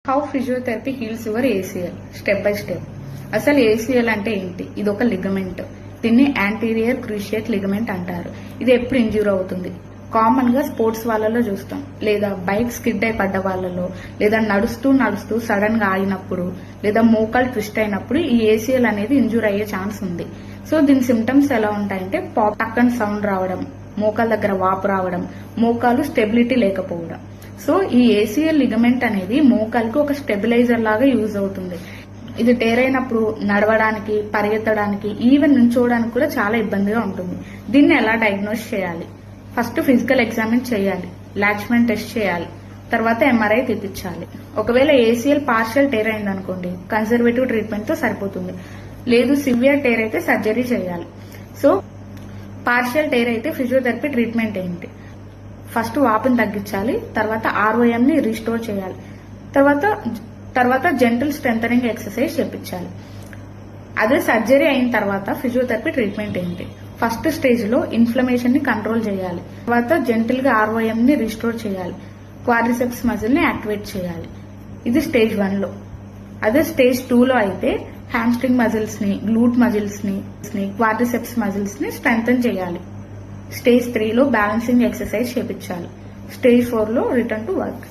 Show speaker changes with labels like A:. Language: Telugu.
A: How physiotherapy heels your ACL step by step. అసలు ఏసీఎల్ అంటే ఏంటి? ఇది ఒక లిగమెంట్. దీన్ని యాంటీరియర్ క్రూషియేట్ లిగమెంట్ అంటారు. ఇది ఎప్పుడు ఇంజ్యూర్ అవుతుంది? కామన్ గా స్పోర్ట్స్ వాళ్ళలో చూస్తాం, లేదా బైక్ స్కిడ్ అయి పడ్డ వాళ్ళలో, లేదా నడుస్తూ సడన్ గా ఆగినప్పుడు, లేదా మోకాలు ట్విస్ట్ అయినప్పుడు ఈ ఏసీఎల్ అనేది ఇంజ్యూర్ అయ్యే ఛాన్స్ ఉంది. సో దీని సిమ్టమ్స్ ఎలా ఉంటాయంటే టక్కన్ సౌండ్ రావడం, మోకాల దగ్గర వాపు రావడం, మోకాలు స్టెబిలిటీ లేకపోవడం. సో ఈ ఏసీఎల్ లిగమెంట్ అనేది మోకాలకు ఒక స్టెబిలైజర్ లాగా యూజ్ అవుతుంది. ఇది టేర్ అయినప్పుడు నడవడానికి, పరిగెత్తడానికి, ఈవెన్ నుంచోవడానికి కూడా చాలా ఇబ్బందిగా ఉంటుంది. దీన్ని ఎలా డయాగ్నోస్ చేయాలి? ఫస్ట్ ఫిజికల్ ఎగ్జామిన్ చేయాలి, లాచ్మెంట్ టెస్ట్ చేయాలి, తర్వాత ఎంఆర్ఐ తీపించాలి. ఒకవేళ ఏసీఎల్ పార్షియల్ టేర్ అయిందనుకోండి, కన్సర్వేటివ్ ట్రీట్మెంట్ తో సరిపోతుంది. లేదు సివియర్ టేర్ అయితే సర్జరీ చేయాలి. సో పార్షియల్ టేర్ అయితే ఫిజియోథెరపీ ట్రీట్మెంట్ ఏంటి? ఫస్ట్ వాపుని తగ్గించాలి, తర్వాత ఆర్ఓఎం ని రీస్టోర్ చేయాలి, తర్వాత జెంటల్ స్ట్రెంథనింగ్ ఎక్సర్సైజ్ చేపించాలి. అదే సర్జరీ అయిన తర్వాత ఫిజియోథెరపీ ట్రీట్మెంట్ ఏంటి? ఫస్ట్ స్టేజ్ లో ఇన్ఫ్లమేషన్ ని కంట్రోల్ చేయాలి, తర్వాత జెంటల్ గా ఆర్ఓఎం ని రీస్టోర్ చేయాలి, క్వాడ్రిసెప్స్ మజిల్ ని యాక్టివేట్ చేయాలి. ఇది స్టేజ్ 1 లో. అదే స్టేజ్ 2 లో అయితే హ్యామ్స్ట్రింగ్ మజిల్స్ ని, గ్లూట్ మజిల్స్ ని, క్వాడ్రిసెప్స్ మజిల్స్ ని స్ట్రెంథన్ చేయాలి. స్టేజ్ 3 లో బ్యాలెన్సింగ్ ఎక్సర్సైజ్ చేపించాలి. స్టేజ్ 4 లో రిటర్న్ టు వర్క్.